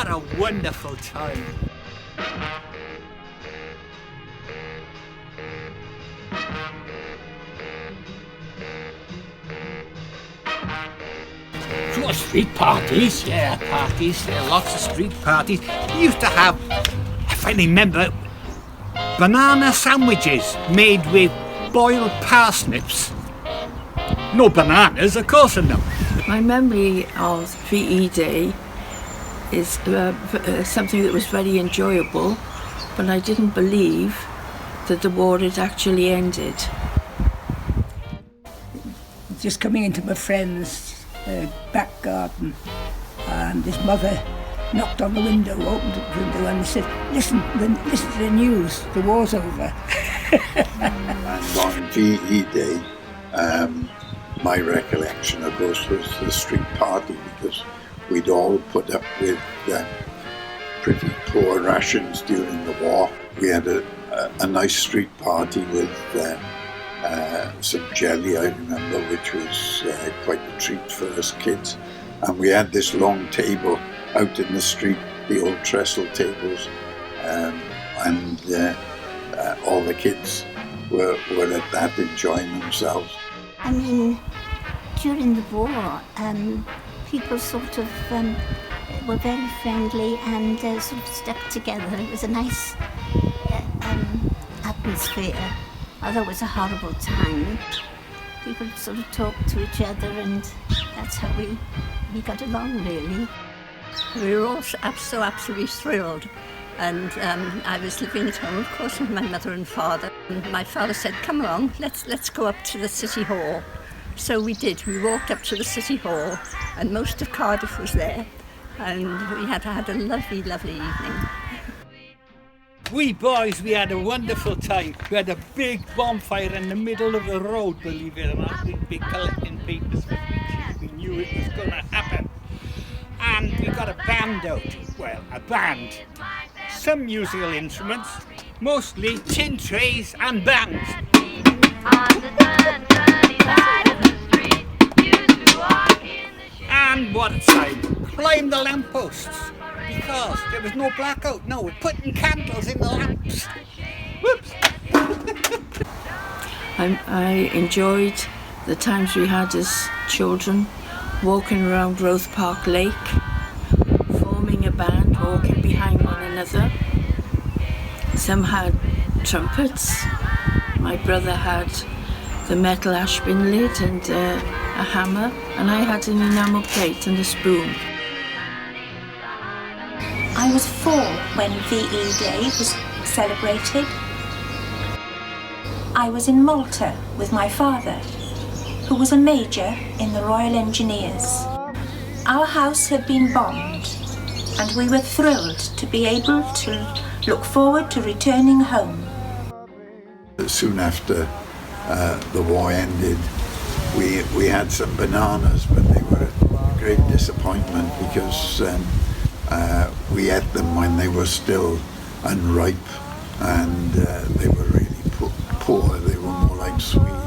What a wonderful time. Street parties, yeah, lots of street parties. We used to have, if I remember, banana sandwiches made with boiled parsnips. No bananas, of course, no. My memory of VE Day is something that was very enjoyable, but I didn't believe that the war had actually ended. Just coming into my friend's back garden, and his mother knocked on the window, opened the window, and said, listen to the news, the war's over. And on VE Day, my recollection, of course, was the street party, because we'd all put up with pretty poor rations during the war. We had a nice street party with some jelly, I remember, which was quite a treat for us kids. And we had this long table out in the street, the old trestle tables, and all the kids were at that enjoying themselves. I mean, during the war, people sort of were very friendly and sort of stuck together. It was a nice atmosphere. Although it was a horrible time, people sort of talked to each other, and that's how we got along, really. We were all so absolutely thrilled. And I was living at home, of course, with my mother and father. And my father said, come along, let's go up to the City Hall. So we did. We walked up to the City Hall, and most of Cardiff was there. And we had a lovely, lovely evening. We boys, we had a wonderful time. We had a big bonfire in the middle of the road, believe it or not. We'd be collecting papers for speeches. We knew it was going to happen. And we got a band out. Well, a band. Some musical instruments, mostly tin trays and bands. And what a time. Climb the lampposts. Because there was no blackout. No, we're putting candles in the lamps. Whoops. I enjoyed the times we had as children, walking around Roath Park Lake, forming a band, walking behind one another. Some had trumpets. My brother had the metal ashbin lid and a hammer, and I had an enamel plate and a spoon. I was 4 when VE Day was celebrated. I was in Malta with my father, who was a major in the Royal Engineers. Our house had been bombed, and we were thrilled to be able to look forward to returning home. Soon after the war ended, we had some bananas, but they were a great disappointment because we ate them when they were still unripe, and they were really poor. They were more like sweet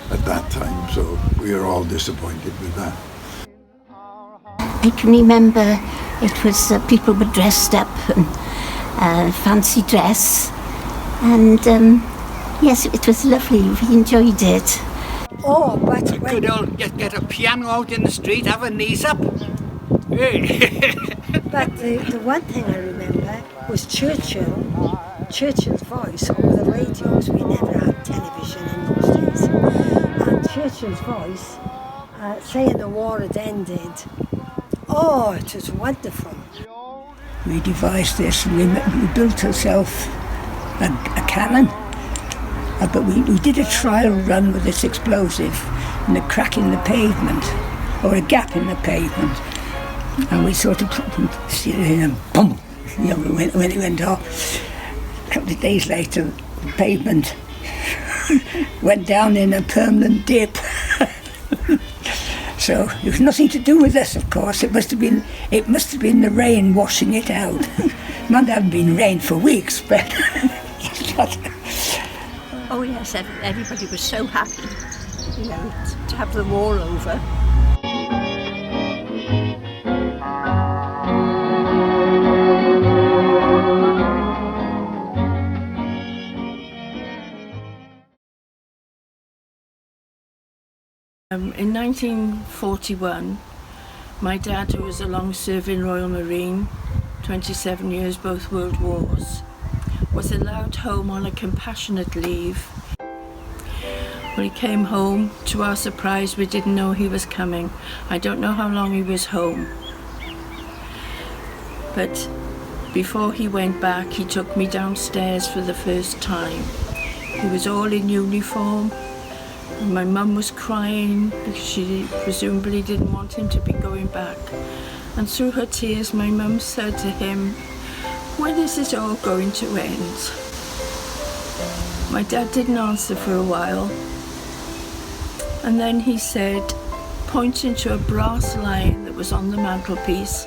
at that time, so we were all disappointed with that. I can remember it was people were dressed up and fancy dress, and yes, it was lovely. We enjoyed it. Oh, but We could all get a piano out in the street, have a knees up. Hey. But the one thing I remember was Churchill's voice over the radios. We never had television in those days. And Churchill's voice saying the war had ended. Oh, it was wonderful. we devised this, and we built ourselves a cannon. But we did a trial run with this explosive in a crack in the pavement, or a gap in the pavement. And we sort of see it in, and boom, when it went off. A couple of days later, the pavement went down in a permanent dip. So it was nothing to do with us, of course. It must have been the rain washing it out. It might have been rain for weeks, but oh yes, everybody was so happy, to have the war over. In 1941, my dad, who was a long-serving Royal Marine, 27 years, both World Wars, was allowed home on a compassionate leave. When he came home, to our surprise, we didn't know he was coming. I don't know how long he was home. But before he went back, he took me downstairs for the first time. He was all in uniform. My mum was crying because she presumably didn't want him to be going back. And through her tears, my mum said to him, "When is it all going to end?" My dad didn't answer for a while. And then he said, pointing to a brass lion that was on the mantelpiece,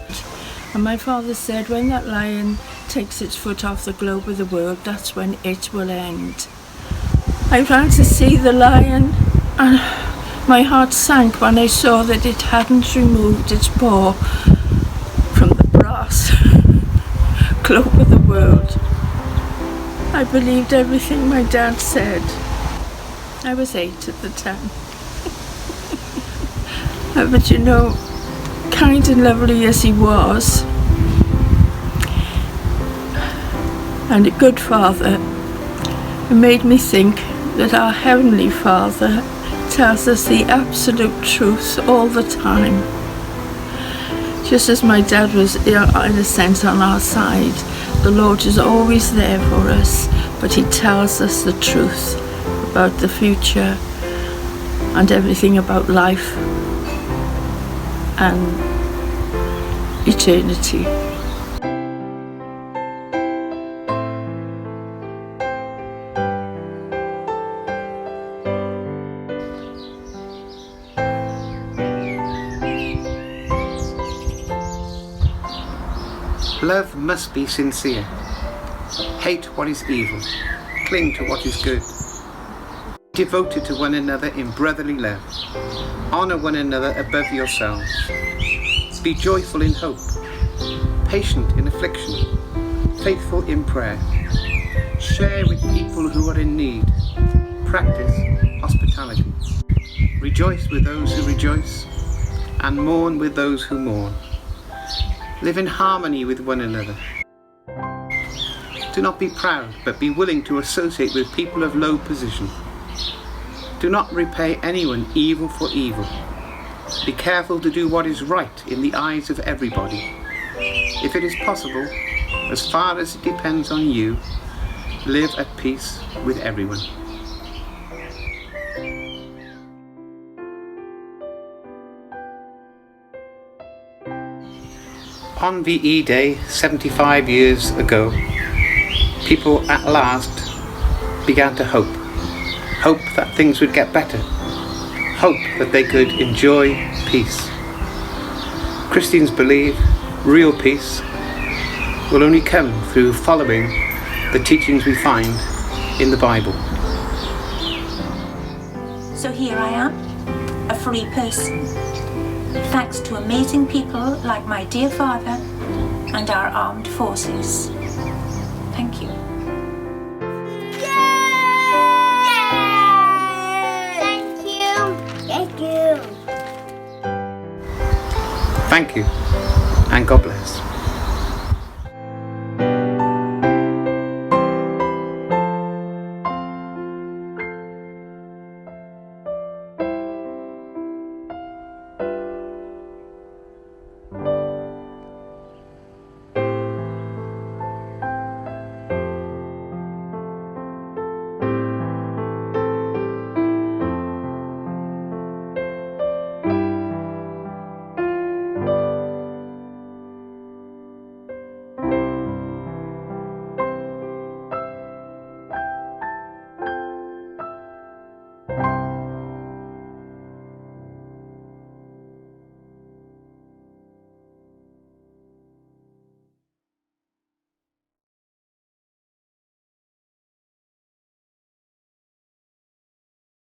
and my father said, "When that lion takes its foot off the globe of the world, that's when it will end." I ran to see the lion, and my heart sank when I saw that it hadn't removed its paw from the brass globe of the world. I believed everything my dad said. I was 8 at the time. But you know, kind and lovely as he was, and a good father, it made me think that our Heavenly Father tells us the absolute truth all the time. Just as my dad was, in a sense, on our side, the Lord is always there for us, but he tells us the truth about the future and everything about life and eternity. Love must be sincere. Hate what is evil. Cling to what is good. Devoted to one another in brotherly love. Honour one another above yourselves. Be joyful in hope. Patient in affliction. Faithful in prayer. Share with people who are in need. Practice hospitality. Rejoice with those who rejoice, and mourn with those who mourn. Live in harmony with one another. Do not be proud, but be willing to associate with people of low position. Do not repay anyone evil for evil. Be careful to do what is right in the eyes of everybody. If it is possible, as far as it depends on you, live at peace with everyone. On VE Day 75 years ago, people at last began to hope. Hope that things would get better. Hope that they could enjoy peace. Christians believe real peace will only come through following the teachings we find in the Bible. So here I am, a free person, thanks to amazing people like my dear father and our armed forces. Thank you. Thank you, and God bless.